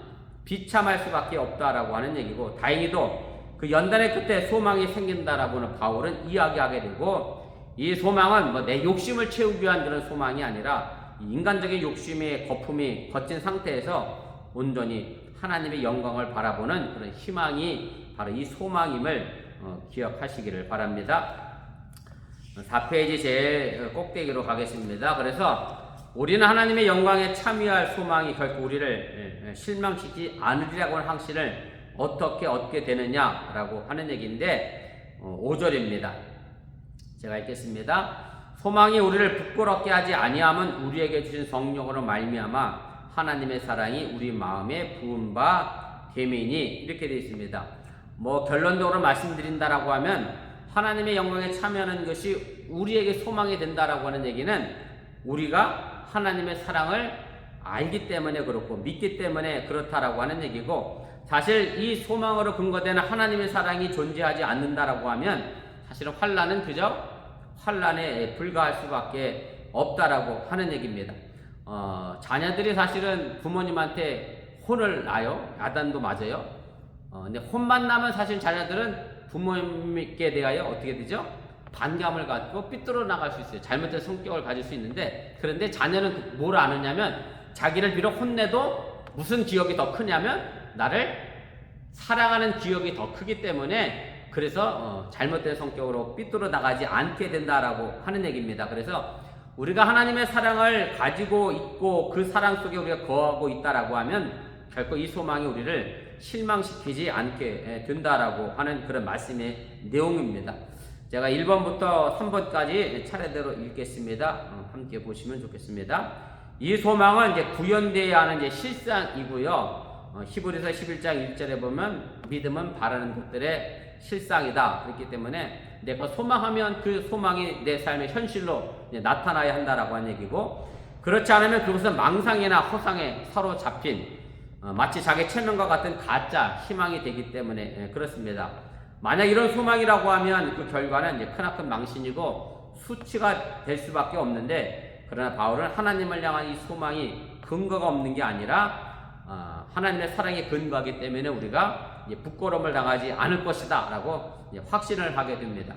비참할 수밖에 없다라고 하는 얘기고, 다행히도 그 연단의 끝에 소망이 생긴다라고는 바울은 이야기하게 되고, 이 소망은 뭐 내 욕심을 채우기 위한 그런 소망이 아니라 인간적인 욕심의 거품이 거친 상태에서 온전히 하나님의 영광을 바라보는 그런 희망이 바로 이 소망임을 기억하시기를 바랍니다. 4페이지 제일 꼭대기로 가겠습니다. 그래서 우리는 하나님의 영광에 참여할 소망이 결코 우리를 실망시키지 않으리라고 하는 확신을 어떻게 얻게 되느냐라고 하는 얘기인데, 5절입니다. 제가 읽겠습니다. 소망이 우리를 부끄럽게 하지 아니함은 우리에게 주신 성령으로 말미암아 하나님의 사랑이 우리 마음에 부은 바 됨이니, 이렇게 되어 있습니다. 뭐 결론적으로 말씀드린다라고 하면 하나님의 영광에 참여하는 것이 우리에게 소망이 된다라고 하는 얘기는 우리가 하나님의 사랑을 알기 때문에 그렇고 믿기 때문에 그렇다라고 하는 얘기고, 사실 이 소망으로 근거되는 하나님의 사랑이 존재하지 않는다라고 하면 사실은 환난은 그저 환난에 불과할 수밖에 없다라고 하는 얘기입니다. 자녀들이 사실은 부모님한테 혼을 나요. 야단도 맞아요. 근데 혼만 나면 사실 자녀들은 부모님께 대하여 어떻게 되죠? 반감을 갖고 삐뚤어 나갈 수 있어요. 잘못된 성격을 가질 수 있는데, 그런데 자녀는 뭘 아느냐면 자기를 비록 혼내도 무슨 기억이 더 크냐면 나를 사랑하는 기억이 더 크기 때문에, 그래서 잘못된 성격으로 삐뚤어 나가지 않게 된다라고 하는 얘기입니다. 그래서 우리가 하나님의 사랑을 가지고 있고 그 사랑 속에 우리가 거하고 있다라고 하면 결코 이 소망이 우리를 실망시키지 않게 된다라고 하는 그런 말씀의 내용입니다. 제가 1번부터 3번까지 차례대로 읽겠습니다. 함께 보시면 좋겠습니다. 이 소망은 이제 구현되어야 하는 이제 실상이고요. 히브리서 11장 1절에 보면 믿음은 바라는 것들의 실상이다. 그렇기 때문에 내가 소망하면 그 소망이 내 삶의 현실로 나타나야 한다라고 하는 얘기고, 그렇지 않으면 그것은 망상이나 허상에 사로잡힌 마치 자기 체면과 같은 가짜 희망이 되기 때문에 그렇습니다. 만약 이런 소망이라고 하면 그 결과는 이제 크나큰 망신이고 수치가 될 수밖에 없는데, 그러나 바울은 하나님을 향한 이 소망이 근거가 없는 게 아니라 하나님의 사랑에 근거하기 때문에 우리가 부끄러움을 당하지 않을 것이다 라고 확신을 하게 됩니다.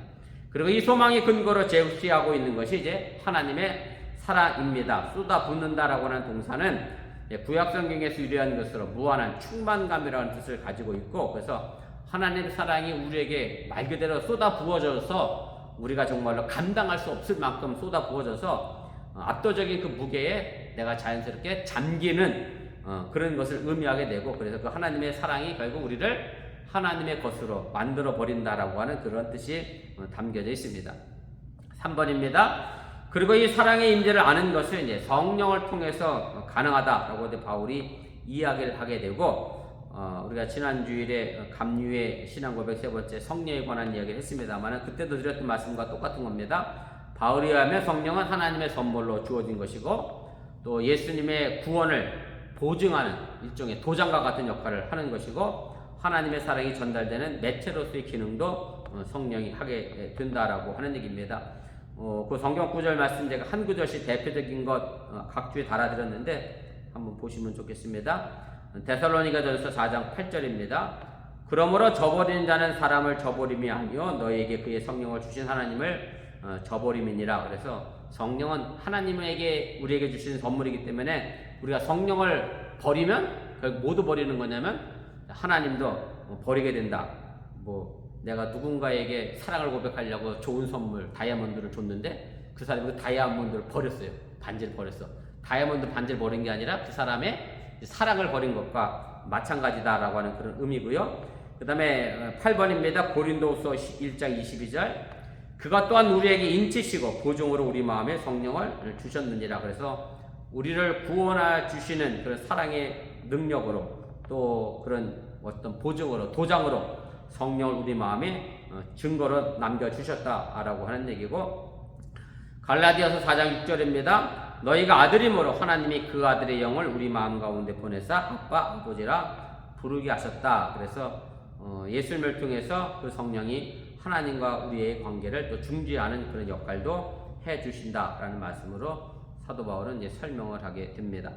그리고 이 소망의 근거로 제시하고 있는 것이 이제 하나님의 사랑입니다. 쏟아붓는다라고 하는 동사는 구약 성경에서 유래한 것으로 무한한 충만감이라는 뜻을 가지고 있고, 그래서 하나님의 사랑이 우리에게 말 그대로 쏟아 부어져서 우리가 정말로 감당할 수 없을 만큼 쏟아 부어져서 압도적인 그 무게에 내가 자연스럽게 잠기는 그런 것을 의미하게 되고, 그래서 그 하나님의 사랑이 결국 우리를 하나님의 것으로 만들어 버린다라고 하는 그런 뜻이 담겨져 있습니다. 3번입니다. 그리고 이 사랑의 임재를 아는 것은 이제 성령을 통해서 가능하다라고 바울이 이야기를 하게 되고, 우리가 지난 주일에 감유의 신앙 고백 세 번째 성령에 관한 이야기를 했습니다만, 그때도 드렸던 말씀과 똑같은 겁니다. 바울에 의하면 성령은 하나님의 선물로 주어진 것이고, 또 예수님의 구원을 보증하는 일종의 도장과 같은 역할을 하는 것이고, 하나님의 사랑이 전달되는 매체로서의 기능도 성령이 하게 된다라고 하는 얘기입니다. 그 성경 구절 말씀 제가 한 구절씩 대표적인 것 각 주에 달아드렸는데 한번 보시면 좋겠습니다. 데살로니가전서 4장 8절입니다. 그러므로 저버리는 자는 사람을 저버림이 아니요 너희에게 그의 성령을 주신 하나님을 저버림이니라. 그래서 성령은 하나님에게 우리에게 주신 선물이기 때문에 우리가 성령을 버리면 결국 모두 버리는 거냐면 하나님도 버리게 된다. 내가 누군가에게 사랑을 고백하려고 좋은 선물 다이아몬드를 줬는데 그 사람이 그 다이아몬드를 버렸어요. 반지를 버렸어. 다이아몬드 반지를 버린 게 아니라 그 사람의 사랑을 버린 것과 마찬가지다라고 하는 그런 의미고요. 그 다음에 8번입니다. 고린도후서 1장 22절. 그가 또한 우리에게 인치시고 보증으로 우리 마음에 성령을 주셨느니라. 그래서 우리를 구원해 주시는 그런 사랑의 능력으로, 또 그런 어떤 보증으로, 도장으로 성령을 우리 마음에 증거로 남겨주셨다라고 하는 얘기고, 갈라디아서 4장 6절입니다. 너희가 아들임으로 하나님이 그 아들의 영을 우리 마음 가운데 보내사 아빠 아버지라 부르게 하셨다. 그래서 예수님을 통해서 그 성령이 하나님과 우리의 관계를 또 중지하는 그런 역할도 해주신다라는 말씀으로 사도 바울은 이제 설명을 하게 됩니다.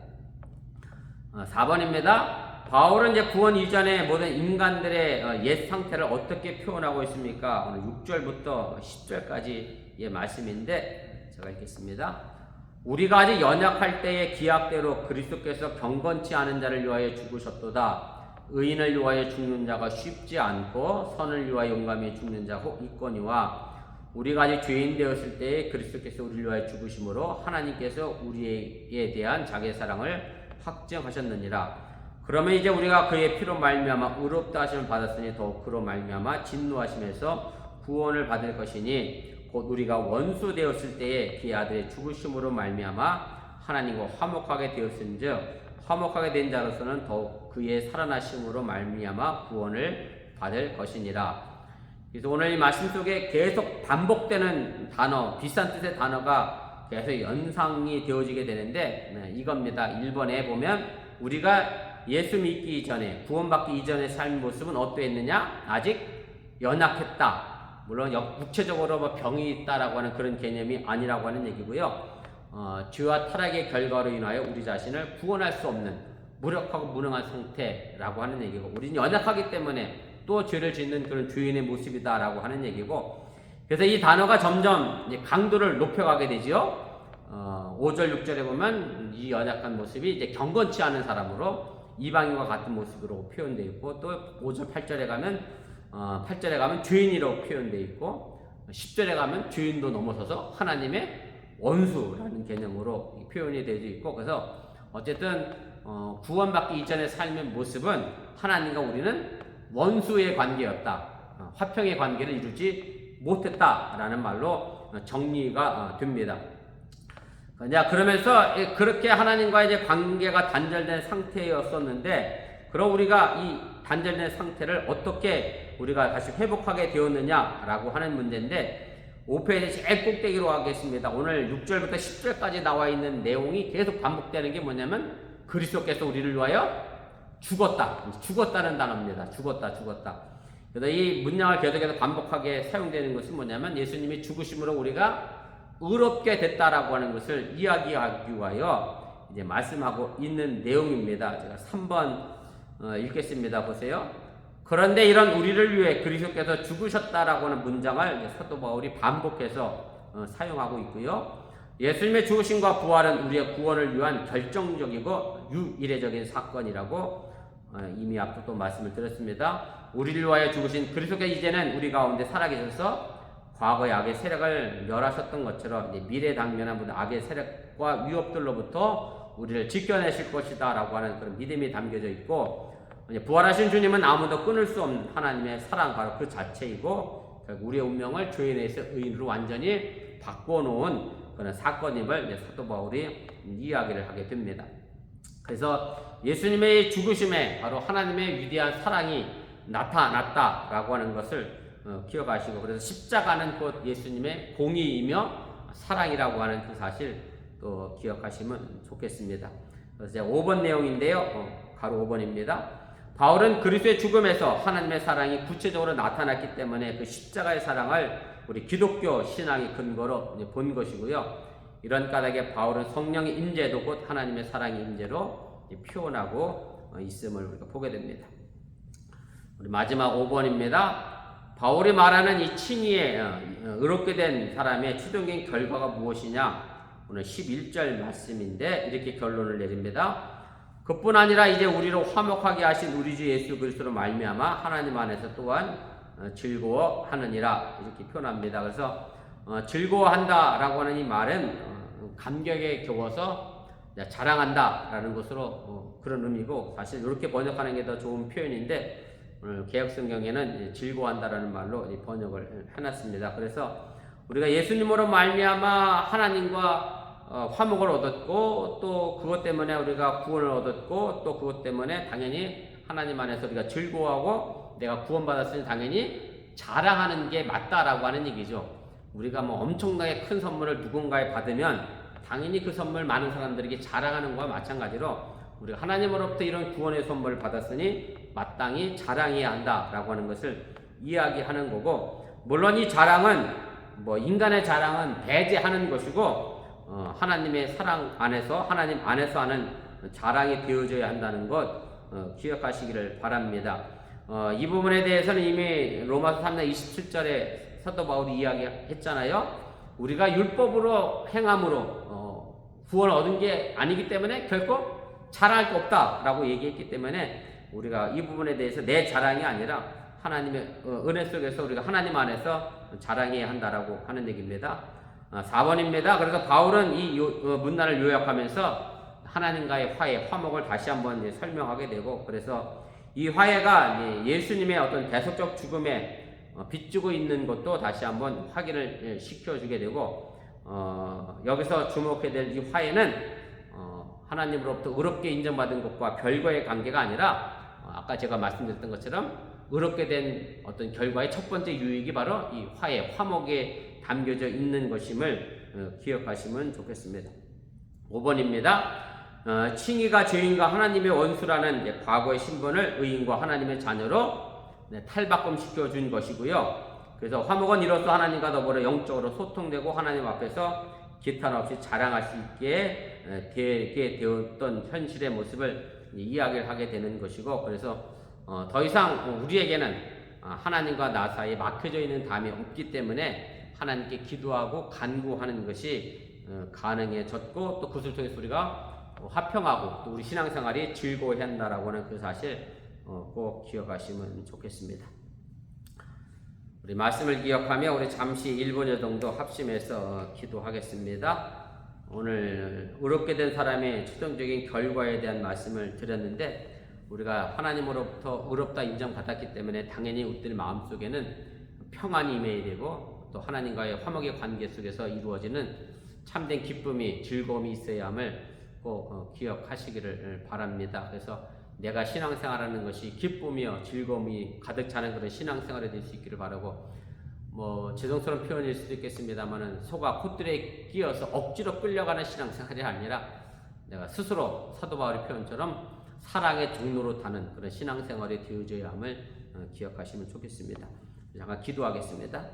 4번입니다. 바울은 이제 구원 이전의 모든 인간들의 옛 상태를 어떻게 표현하고 있습니까? 오늘 6절부터 10절까지의 말씀인데 제가 읽겠습니다. 우리가 아직 연약할 때의 기약대로 그리스도께서 경건치 않은 자를 위하여 죽으셨도다. 의인을 위하여 죽는 자가 쉽지 않고 선을 위하여 용감히 죽는 자 혹 있거니와 우리가 아직 죄인 되었을 때에 그리스도께서 우리를 위하여 죽으심으로 하나님께서 우리에 대한 자기의 사랑을 확증하셨느니라. 그러면 이제 우리가 그의 피로 말미암아 의롭다 하심을 받았으니 더욱 그로 말미암아 진노하심에서 구원을 받을 것이니 곧 우리가 원수 되었을 때에 그의 아들의 죽으심으로 말미암아 하나님과 화목하게 되었은즉 화목하게 된 자로서는 더욱 그의 살아나심으로 말미암아 구원을 받을 것이니라. 그래서 오늘 이 말씀 속에 계속 반복되는 단어, 비슷한 뜻의 단어가 계속 연상이 되어지게 되는데 이겁니다. 1번에 보면 우리가 예수 믿기 전에 구원받기 이전의 삶 모습은 어떠했느냐? 아직 연약했다. 물론 육체적으로 뭐 병이 있다라고 하는 그런 개념이 아니라고 하는 얘기고요. 죄와 타락의 결과로 인하여 우리 자신을 구원할 수 없는 무력하고 무능한 상태라고 하는 얘기고, 우리는 연약하기 때문에 또 죄를 짓는 그런 죄인의 모습이다라고 하는 얘기고, 그래서 이 단어가 점점 이제 강도를 높여가게 되지요. 5절 6절에 보면 이 연약한 모습이 이제 경건치 않은 사람으로 이방인과 같은 모습으로 표현되어 있고, 또 5절 8절에 가면 죄인이라고 표현되어 있고, 10절에 가면 죄인도 넘어서서 하나님의 원수라는 개념으로 표현이 되어 있고, 그래서 어쨌든 구원받기 이전의 삶의 모습은 하나님과 우리는 원수의 관계였다, 화평의 관계를 이루지 못했다라는 말로 정리가 됩니다. 자, 그러면서 그렇게 하나님과 이제 관계가 단절된 상태였었는데, 그럼 우리가 이 단절된 상태를 어떻게 우리가 다시 회복하게 되었느냐라고 하는 문제인데, 5페이지 제일 꼭대기로 하겠습니다. 오늘 6절부터 10절까지 나와 있는 내용이 계속 반복되는 게 뭐냐면, 그리스도께서 우리를 위하여 죽었다는 단어입니다. 죽었다. 그래서 이 문장을 계속해서 반복하게 사용되는 것은 뭐냐면, 예수님이 죽으심으로 우리가 의롭게 됐다라고 하는 것을 이야기하기 위하여 이제 말씀하고 있는 내용입니다. 제가 3번 읽겠습니다. 보세요. 그런데 이런 우리를 위해 그리스도께서 죽으셨다라고 하는 문장을 사도 바울이 반복해서 사용하고 있고요. 예수님의 죽으심과 부활은 우리의 구원을 위한 결정적이고 유일해적인 사건이라고 이미 앞서 또 말씀을 드렸습니다. 우리를 위하여 죽으신 그리스도께서 이제는 우리 가운데 살아계셔서 과거의 악의 세력을 멸하셨던 것처럼 이제 미래 당면한 모든 악의 세력과 위협들로부터 우리를 지켜내실 것이다 라고 하는 그런 믿음이 담겨져 있고, 부활하신 주님은 아무도 끊을 수 없는 하나님의 사랑, 바로 그 자체이고, 결국 우리의 운명을 죄인에서 의인으로 완전히 바꿔놓은 그런 사건임을 사도 바울이 이야기를 하게 됩니다. 그래서 예수님의 죽으심에 바로 하나님의 위대한 사랑이 나타났다라고 하는 것을 기억하시고, 그래서 십자가는 곧 예수님의 공의이며 사랑이라고 하는 그 사실 또 기억하시면 좋겠습니다. 그래서 이제 5번 내용인데요. 가로 5번입니다. 바울은 그리스도의 죽음에서 하나님의 사랑이 구체적으로 나타났기 때문에 그 십자가의 사랑을 우리 기독교 신앙의 근거로 본 것이고요. 이런 까닭에 바울은 성령의 임재도 곧 하나님의 사랑의 임재로 표현하고 있음을 우리가 보게 됩니다. 우리 마지막 5번입니다. 바울이 말하는 이 칭의에 의롭게 된 사람의 최종적인 결과가 무엇이냐? 오늘 11절 말씀인데 이렇게 결론을 내립니다. 그뿐 아니라 이제 우리로 화목하게 하신 우리 주 예수 그리스도로 말미암아 하나님 안에서 또한 즐거워하느니라, 이렇게 표현합니다. 그래서 즐거워한다라고 하는 이 말은 감격에 겨워서 자랑한다라는 것으로 그런 의미고, 사실 이렇게 번역하는 게 더 좋은 표현인데 오늘 개역성경에는 즐거워한다라는 말로 번역을 해놨습니다. 그래서 우리가 예수님으로 말미암아 하나님과 화목을 얻었고, 또 그것 때문에 우리가 구원을 얻었고, 또 그것 때문에 당연히 하나님 안에서 우리가 즐거워하고, 내가 구원받았으니 당연히 자랑하는 게 맞다라고 하는 얘기죠. 우리가 뭐 엄청나게 큰 선물을 누군가에 받으면 당연히 그 선물 많은 사람들에게 자랑하는 것과 마찬가지로 우리가 하나님으로부터 이런 구원의 선물을 받았으니 마땅히 자랑해야 한다라고 하는 것을 이야기하는 거고, 물론 이 자랑은 인간의 자랑은 배제하는 것이고, 하나님의 사랑 안에서, 하나님 안에서 하는 자랑이 되어져야 한다는 것 기억하시기를 바랍니다. 이 부분에 대해서는 이미 로마서 3장 27절에 사도 바울이 이야기했잖아요. 우리가 율법으로 행함으로 구원을 얻은 게 아니기 때문에 결코 자랑할 게 없다라고 얘기했기 때문에 우리가 이 부분에 대해서 내 자랑이 아니라 하나님의 은혜 속에서 우리가 하나님 안에서 자랑해야 한다라고 하는 얘기입니다. 4번입니다. 그래서 바울은 이 문단을 요약하면서 하나님과의 화해, 화목을 다시 한번 설명하게 되고, 그래서 이 화해가 예수님의 어떤 대속적 죽음에 빚지고 있는 것도 다시 한번 확인을 시켜주게 되고, 여기서 주목해야 될 이 화해는 하나님으로부터 의롭게 인정받은 것과 별거의 관계가 아니라, 아까 제가 말씀드렸던 것처럼 의롭게 된 어떤 결과의 첫 번째 유익이 바로 이 화해, 화목에 담겨져 있는 것임을 기억하시면 좋겠습니다. 5번입니다. 칭의가 죄인과 하나님의 원수라는 과거의 신분을 의인과 하나님의 자녀로 탈바꿈시켜 준 것이고요. 그래서 화목은 이로써 하나님과 더불어 영적으로 소통되고 하나님 앞에서 기탄 없이 자랑할 수 있게 되게 되었던 현실의 모습을 이야기를 하게 되는 것이고, 그래서 더 이상 우리에게는 하나님과 나 사이에 막혀져 있는 담이 없기 때문에 하나님께 기도하고 간구하는 것이 가능해졌고, 또 그것을 통해서 우리가 화평하고 또 우리 신앙생활이 즐거워야 한다라고 하는 그 사실 꼭 기억하시면 좋겠습니다. 우리 말씀을 기억하며 우리 잠시 1분여 정도 합심해서 기도하겠습니다. 오늘 의롭게 된 사람의 최종적인 결과에 대한 말씀을 드렸는데, 우리가 하나님으로부터 의롭다 인정받았기 때문에 당연히 우리들 마음속에는 평안이 임해야 되고, 또 하나님과의 화목의 관계 속에서 이루어지는 참된 기쁨이, 즐거움이 있어야 함을 꼭 기억하시기를 바랍니다. 그래서 내가 신앙생활하는 것이 기쁨이요 즐거움이 가득 차는 그런 신앙생활이 될 수 있기를 바라고, 죄송스러운 표현일 수도 있겠습니다만은 속아 콧들에 끼어서 억지로 끌려가는 신앙생활이 아니라 내가 스스로 사도 바울의 표현처럼 사랑의 종로로 타는 그런 신앙생활이 되어져야 함을 기억하시면 좋겠습니다. 잠깐 기도하겠습니다.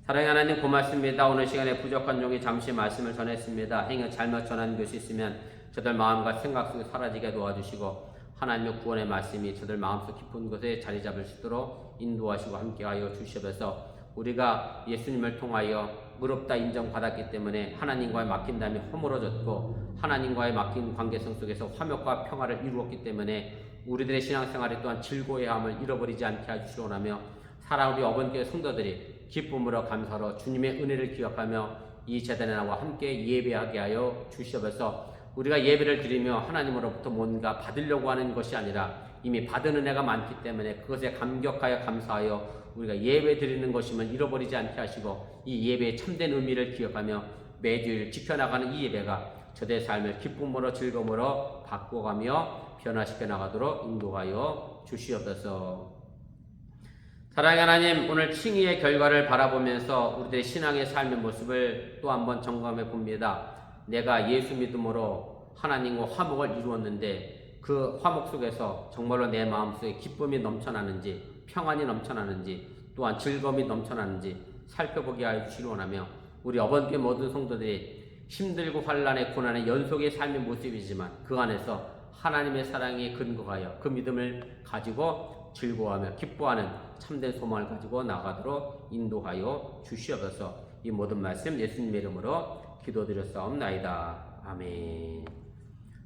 사랑의 하나님 고맙습니다. 오늘 시간에 부족한 종이 잠시 말씀을 전했습니다. 행여 잘못 전한 것이 있으면 저들 마음과 생각 속에 사라지게 도와주시고, 하나님의 구원의 말씀이 저들 마음속 깊은 곳에 자리 잡을 수 있도록 인도하시고 함께하여 주시옵소서. 우리가 예수님을 통하여 의롭다 인정받았기 때문에 하나님과의 막힌 담이 허물어졌고, 하나님과의 막힌 관계성 속에서 화목과 평화를 이루었기 때문에 우리들의 신앙생활이 또한 즐거워의 함을 잃어버리지 않게 해주시오라며, 사랑하는 우리 어번교회 성도들이 기쁨으로 감사로 주님의 은혜를 기억하며 이 제단에 나와 함께 예배하게 하여 주시옵소서. 우리가 예배를 드리며 하나님으로부터 뭔가 받으려고 하는 것이 아니라 이미 받은 은혜가 많기 때문에 그것에 감격하여 감사하여 우리가 예배 드리는 것임을 잃어버리지 않게 하시고, 이 예배의 참된 의미를 기억하며 매주일 지켜나가는 이 예배가 저들의 삶을 기쁨으로 즐거움으로 바꿔가며 변화시켜 나가도록 인도하여 주시옵소서. 사랑의 하나님, 오늘 칭의의 결과를 바라보면서 우리들의 신앙의 삶의 모습을 또 한번 점검해 봅니다. 내가 예수 믿음으로 하나님과 화목을 이루었는데 그 화목 속에서 정말로 내 마음속에 기쁨이 넘쳐나는지, 평안이 넘쳐나는지, 또한 즐거움이 넘쳐나는지 살펴보게 하여 주시기 원하며, 우리 어번교회 모든 성도들이 힘들고 환난의 고난의 연속의 삶의 모습이지만 그 안에서 하나님의 사랑에 근거하여 그 믿음을 가지고 즐거워하며 기뻐하는 참된 소망을 가지고 나가도록 인도하여 주시옵소서. 이 모든 말씀 예수님의 이름으로 기도드렸사옵나이다. 아멘.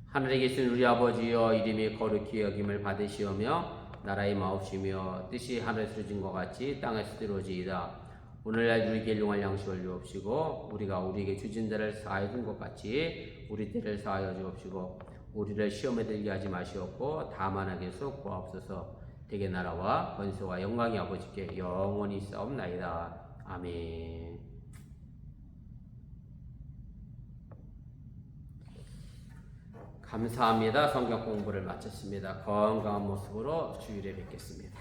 하늘에 계신 우리 아버지여, 이름이 거룩히 여김을 받으시오며 나라의 마옵시며 뜻이 하늘에서 이루어진 것 같이 땅에서 이루어지이다. 오늘날 우리에게 일용할 양식을 주옵시고, 우리가 우리에게 주진 자를 사하여 준 것 같이 우리 죄를 사하여 주옵시고, 우리를 시험에 들게 하지 마시옵고 다만 악에서 구하옵소서. 대개 나라와 권세와 영광이 아버지께 영원히 있사옵나이다. 아멘. 감사합니다. 성경 공부를 마쳤습니다. 건강한 모습으로 주일에 뵙겠습니다.